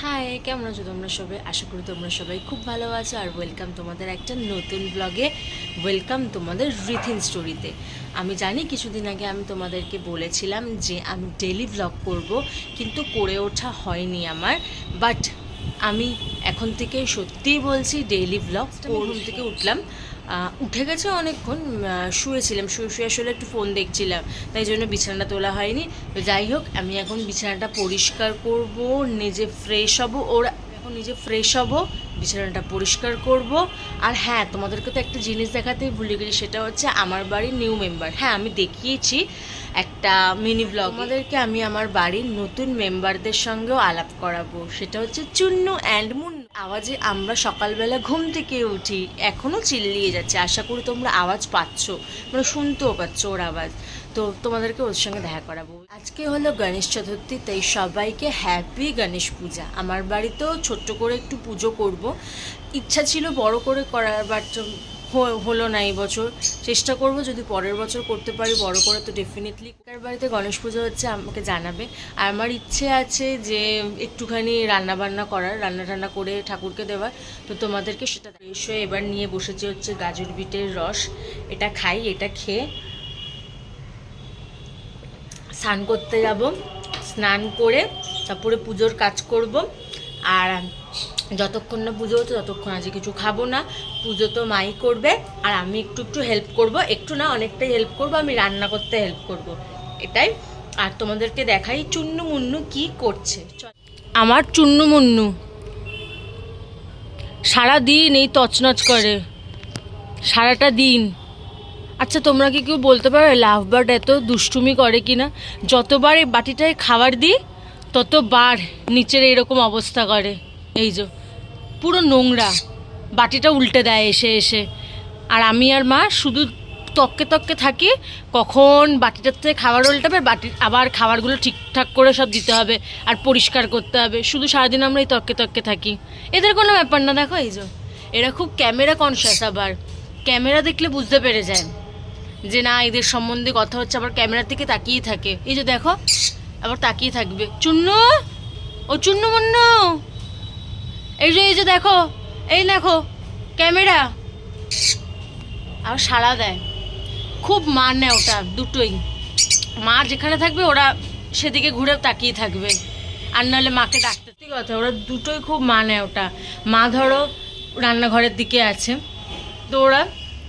High, কেমন আছো তোমরা সবাই? আশা করি তোমরা সবাই খুব ভালো আছো। আর ওয়েলকাম তোমাদের একটা নতুন ব্লগে, ওয়েলকাম তোমাদের রিথিন স্টোরিতে। আমি জানি কিছুদিন আগে আমি তোমাদেরকে বলেছিলাম যে আমি ডেলি ব্লগ করব, কিন্তু করে ওঠা হয়নি আমার। বাট আমি এখন থেকে সত্যিই বলছি ডেইলি ব্লগ। ঘুম থেকে উঠলাম, উঠে গেছে অনেকক্ষণ, শুয়েছিলাম, শুয়ে শুয়ে আসলে একটু ফোন দেখছিলাম, তাই জন্য বিছানাটা তোলা হয়নি। তো যাই হোক, আমি এখন বিছানাটা পরিষ্কার করব, নিজে ফ্রেশ হব। এখন নিজে ফ্রেশ হব, বিছানাটা পরিষ্কার করব। আর হ্যাঁ, তোমাদেরকে তো একটা জিনিস দেখাতেই ভুলে গেছি, সেটা হচ্ছে আমার বাড়ির নিউ মেম্বার। হ্যাঁ, আমি দেখিয়েছি একটা মিনি ব্লগ। আমাদেরকে আমি আমার বাড়ির নতুন মেম্বারদের সঙ্গেও আলাপ করাবো, সেটা হচ্ছে চুন্নু অ্যান্ড মুন্নু। আওয়াজে আমরা সকালবেলা ঘুম থেকে উঠি, এখনও চিল্লিয়ে যাচ্ছে। আশা করি তোমরা আওয়াজ পাচ্ছ, মানে শুনতেও পাচ্ছ ওর আওয়াজ। তো তোমাদেরকে ওর সঙ্গে দেখা করাবো। আজকে হলো গণেশ চতুর্থী, তাই সবাইকে হ্যাপি গণেশ পূজা। আমার বাড়িতেও ছোট্ট করে একটু পুজো করব, ইচ্ছা ছিল বড় করে করার, বাট হলো না এই বছর। চেষ্টা করব যদি পরের বছর করতে পারি বড় করে, তো ডেফিনেটলি। কার বাড়িতে গণেশ পুজো হচ্ছে আমাকে জানাবে। আর আমার ইচ্ছে আছে যে একটুখানি রান্নাবান্না করার, রান্না টান্না করে ঠাকুরকে দেওয়ার। তো তোমাদেরকে সেটা ফ্রেশ হয়ে এবার নিয়ে বসেছি হচ্ছে গাজর বিটের রস। এটা খাই, এটা খেয়ে স্নান করতে যাব। স্নান করে তারপরে পুজোর কাজ করব। আর যতক্ষণ না পুজো হচ্ছে ততক্ষণ আজকে কিছু খাবো না। পুজো তো মাই করবে, আর আমি একটু একটু হেল্প করব, একটু না অনেকটাই হেল্প করব। আমি রান্না করতে হেল্প করব, এটাই। আর তোমাদেরকে দেখাই চুন্নু মুন্নু কি করছে। আমার চুন্নু মুন্নু সারাদিন এই তছনছ করে, সারাটা দিন। আচ্ছা, তোমরা কি কেউ বলতে পারো লাভ বার্ড এত দুষ্টুমি করে কি না? যতবার এই বাটিটায় খাবার দিই ততবার নিচের এরকম অবস্থা করে। এই যে পুরো নোংরা, বাটিটা উল্টে দেয় এসে এসে। আর আমি আর মা শুধু তককে তককে থাকি, কখন বাটিটার থেকে খাবার উল্টাবে, বাটি আবার খাবারগুলো ঠিকঠাক করে সব দিতে হবে আর পরিষ্কার করতে হবে। শুধু সারাদিন আমরা এই তককে তককে থাকি। এদের কোনো ব্যাপার না, দেখো এই যে এরা খুব ক্যামেরা কনসিয়াস। আবার ক্যামেরা দেখলে বুঝতে পেরে যায় যে না, এদের সম্বন্ধে কথা হচ্ছে, আবার ক্যামেরার দিকে তাকিয়ে থাকে। এই যে দেখো, আবার তাকিয়ে থাকবে। চুন্নু, ও চুন্নু মুন্নু, এই যে দেখো, এই দেখো ক্যামেরা। আর সাড়া দেয়, খুব মানে ওটা দুটোই। মা যেখানে থাকবে ওরা সেদিকে ঘুরে তাকিয়ে থাকবে, আর নাহলে মাকে ডাকতে। ঠিক কথা, ওরা দুটোই খুব মানে ওটা। মা ধরো রান্নাঘরের দিকে আছে, তো ওরা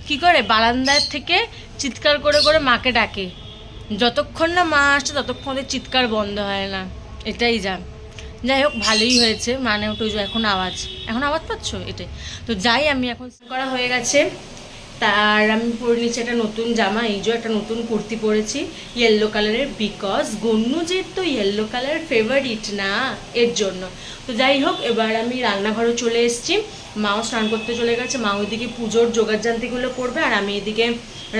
কী করে বারান্দার থেকে চিৎকার করে করে মাকে ডাকে। যতক্ষণ না মা আসছে ততক্ষণ ওদের চিৎকার বন্ধ হয় না। এটাই যাই হোক, ভালোই হয়েছে, মানে ওটা এখন আওয়াজ পাচ্ছ, এটাই। তো যাই, আমি এখন করা হয়ে গেছে। তার আমি পরে নিচ্ছি একটা নতুন জামা, এই যে একটা নতুন কুর্তি পরেছি ইয়েলো কালারের, বিকজ গন্নু যেহেতু ইয়েলো কালার ফেভারিট না, এর জন্য। তো যাই হোক, এবার আমি রান্নাঘরে চলে এসেছি। মাও স্নান করতে চলে গেছে, মা ওইদিকে পুজোর জোগাড়জান্তিগুলো করবে, আর আমি এদিকে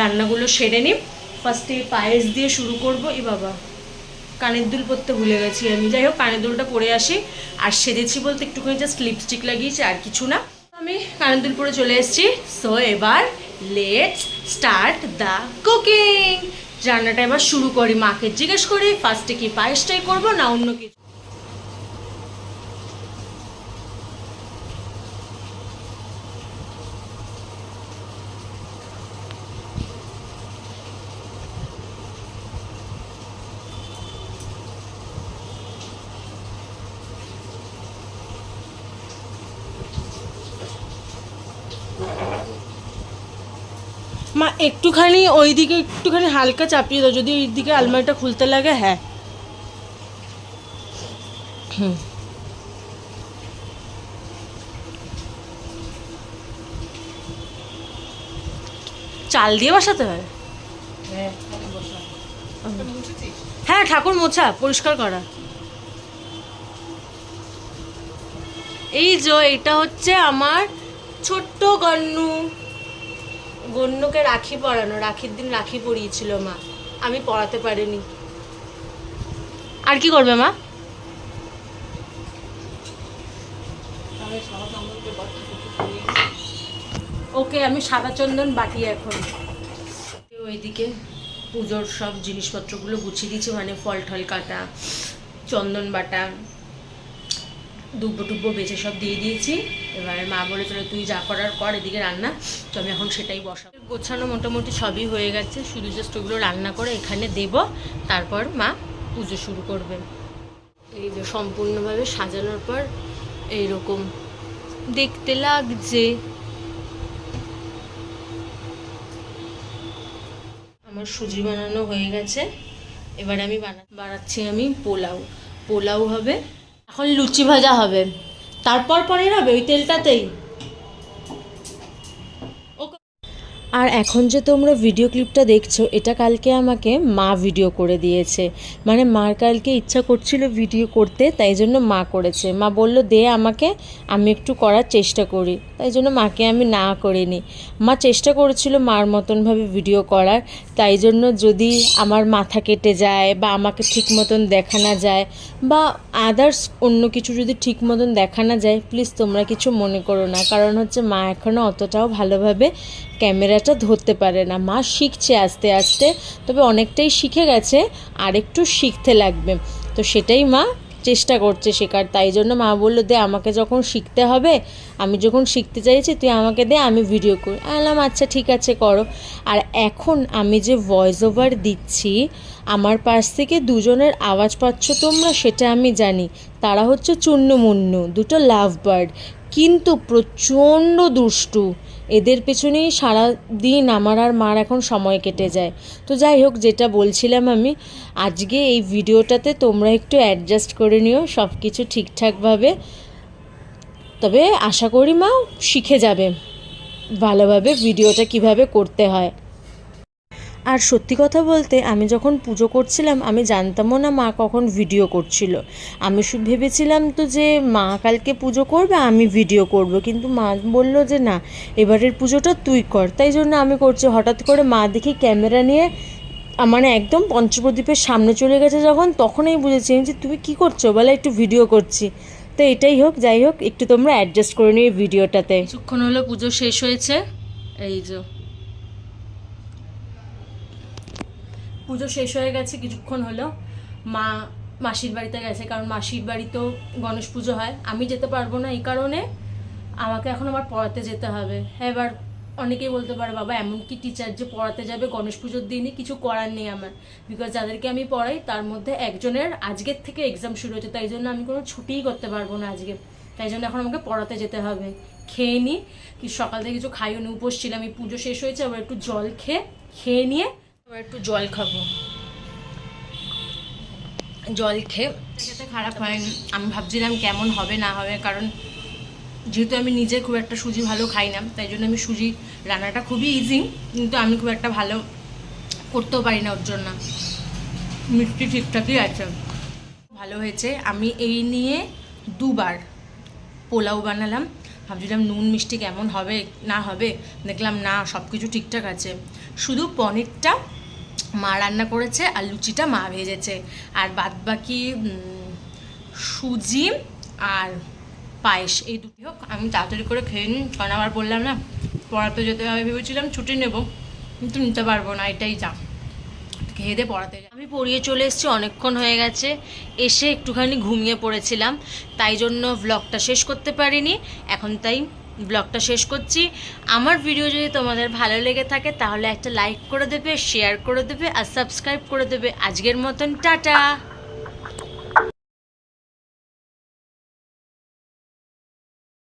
রান্নাগুলো সেরে নিই। ফার্স্টে পায়েস দিয়ে শুরু করব। এ বাবা, কানের দুল পরতে ভুলে গেছি আমি। যাই হোক, কানের দুলটা পরে আসি। আর সেজেছি বলতে একটুখানি জাস্ট লিপস্টিক লাগিয়েছি, আর কিছু না। আমি কানের দুল পরে চলে এসেছি। সো এবার লেটস স্টার্ট দ্য কুকিং। রান্নাটা এবার শুরু করি। মাকে জিজ্ঞেস করি ফার্স্টে কি পায়েসটাই করবো না অন্য কিছু। মা একটুখানি ওইদিকে একটুখানি হালকা চাপিয়ে দাও, যদি ওইদিকে আলমারিটা খুলতে লাগে। হ্যাঁ, হুম। চাল দিয়ে বসাতে হয়? হ্যাঁ, ঠাকুর মোছা পরিষ্কার করা। এই যে এটা হচ্ছে আমার ছোট্ট গন্নু। গন্নুকে রাখি পরানো, রাখির দিন রাখি পরিয়েছিল মা, আমি পরাতে পারিনি। আর কি করবে মা? ওকে, আমি সাদা চন্দন বাটি এখন। ওইদিকে পুজোর সব জিনিসপত্রগুলো গুছিয়ে দিয়েছি, মানে ফল ঠল কাটা, চন্দন বাটা, দুব্বো টুব্বো বেছে সব দিয়ে দিয়েছি। এবার মা বলে চলো তুই যা করার কর, এদিকে রান্না। তো আমি এখন সেটাই বসাবো। গোছানো মোটামুটি সবই হয়ে গেছে, শুধু জাস্ট ওগুলো রান্না করে এখানে দেব, তারপর মা পুজো শুরু করবে। এই যে সম্পূর্ণভাবে সাজানোর পর এইরকম দেখতে লাগছে। আমার সুজি বানানো হয়ে গেছে, এবার আমি বানাচ্ছি আমি পোলাও হবে। এখন লুচি ভাজা হবে, তারপর পনির হবে ওই তেলটাতেই। আর এখন যে তোমরা ভিডিও ক্লিপটা দেখছো, এটা কালকে আমাকে মা ভিডিও করে দিয়েছে। মানে মার কালকে ইচ্ছা করছিল ভিডিও করতে, তাই জন্য মা করেছে। মা বলল দে আমাকে, আমি একটু করার চেষ্টা করি, তাই জন্য মাকে আমি না করিনি। মা চেষ্টা করেছিল মার মতনভাবে ভিডিও করার, তাই জন্য যদি আমার মাথা কেটে যায় বা আমাকে ঠিক মতন দেখা না যায় বা আদার্স অন্য কিছু যদি ঠিক মতন দেখা না যায়, প্লিজ তোমরা কিছু মনে করো না। কারণ হচ্ছে মা এখনও অতটাও ভালোভাবে ক্যামেরাটা ধরতে পারে না। মা শিখছে আস্তে আস্তে, তবে অনেকটাই শিখে গেছে, আর একটু শিখতে লাগবে। তো সেটাই মা চেষ্টা করছে শেখার। তাই জন্য মা বললো দে আমাকে, যখন শিখতে হবে, আমি যখন শিখতে চাইছি তুই আমাকে দে, আমি ভিডিও করি। আলাম আচ্ছা ঠিক আছে করো। আর এখন আমি যে ভয়েস ওভার দিচ্ছি, আমার পাশ থেকে দুজনের আওয়াজ পাচ্ছ তোমরা, সেটা আমি জানি। তারা হচ্ছে চুন্নু মুন্নু, দুটো লাভ বার্ড, কিন্তু প্রচণ্ড দুষ্টু। এদের পেছনেই সারা দিন আমার আর মার এখন সময় কেটে যায়। তো যাই হোক, যেটা বলছিলাম আমি, আজকে এই ভিডিওটাতে তোমরা একটু অ্যাডজাস্ট করে নিও সব কিছু ঠিকঠাকভাবে। তবে আশা করি মা শিখে যাবে ভালোভাবে ভিডিওটা কিভাবে করতে হয়। আর সত্যি কথা বলতে, আমি যখন পুজো করছিলাম আমি জানতামও না মা কখন ভিডিও করছিল। আমি ভেবেছিলাম তো যে মা কালকে পুজো করবে, আমি ভিডিও করব, কিন্তু মা বলল যে না, এবারের পুজোটা তুই কর। তাই জন্য আমি করছি। হঠাৎ করে মা দেখি ক্যামেরা নিয়ে মানে একদম পঞ্চপ্রদীপের সামনে চলে গেছে যখন, তখনই বুঝেছি যে তুমি কী করছো, বলে একটু ভিডিও করছি। তো এটাই হোক, যাই হোক, একটু তোমরা অ্যাডজাস্ট করে নিও ভিডিওটাতে। কিছুক্ষণ হলো পুজো শেষ হয়েছে, এই যে পুজো শেষ হয়ে গেছে কিছুক্ষণ হলো। মা মাসির বাড়িতে গেছে, কারণ মাসির বাড়ি তো গণেশ পুজো হয়। আমি যেতে পারবো না, এই কারণে আমাকে এখন আবার পড়াতে যেতে হবে। এবার অনেকেই বলতে পারে বাবা এমন কি টিচার যে পড়াতে যাবে গণেশ পুজোর দিনই? কিছু করার নেই আমার, বিকজ যাদেরকে আমি পড়াই তার মধ্যে একজনের আজকের থেকে এক্সাম শুরু হচ্ছে, তাই জন্য আমি কোনো ছুটিই করতে পারবো না আজকে। তাই জন্য এখন আমাকে পড়াতে যেতে হবে। খেয়ে নিই, কি সকাল থেকে কিছু খাইও নি, উপোস ছিলাম। এই পুজো শেষ হয়েছে, আবার একটু জল খেয়ে নিয়ে আবার একটু জল খাবো। জল খেয়ে খেতে খারাপ হয়নি। আমি ভাবছিলাম কেমন হবে না হবে, কারণ যেহেতু আমি নিজে খুব একটা সুজি ভালো খাই না, তাই জন্য আমি সুজি রান্নাটা খুবই ইজি, কিন্তু আমি খুব একটা ভালো করতেও পারি না। ওর জন্য মিষ্টি ঠিকঠাকই আছে, ভালো হয়েছে। আমি এই নিয়ে দুবার পোলাও বানালাম, ভাবছিলাম নুন মিষ্টি কেমন হবে না হবে, দেখলাম না সব কিছু ঠিকঠাক আছে। শুধু পনিরটা মা রান্না করেছে আর লুচিটা মা ভেজেছে, আর বাদ বাকি সুজি আর পায়েস, এই দুটি হোক। আমি তাড়াতাড়ি করে খেয়ে নিই, কারণ আবার বললাম না পড়াতে যেতে হবে, ভেবেছিলাম ছুটি নেব, কিন্তু নিতে পারবো না, এটাই যা। খেয়ে দিয়ে পড়াতে যাই। আমি পড়িয়ে চলে এসেছি, অনেকক্ষণ হয়ে গেছে। এসে একটুখানি ঘুমিয়ে পড়েছিলাম, তাই জন্য ব্লগটা শেষ করতে পারিনি। এখন তাই ব্লগটা শেষ করছি। আমার ভিডিও যদি তোমাদের ভালো লেগে থাকে তাহলে একটা লাইক করে দেবে, শেয়ার করে দেবে আর সাবস্ক্রাইব করে দেবে। আজকের মতন টাটা।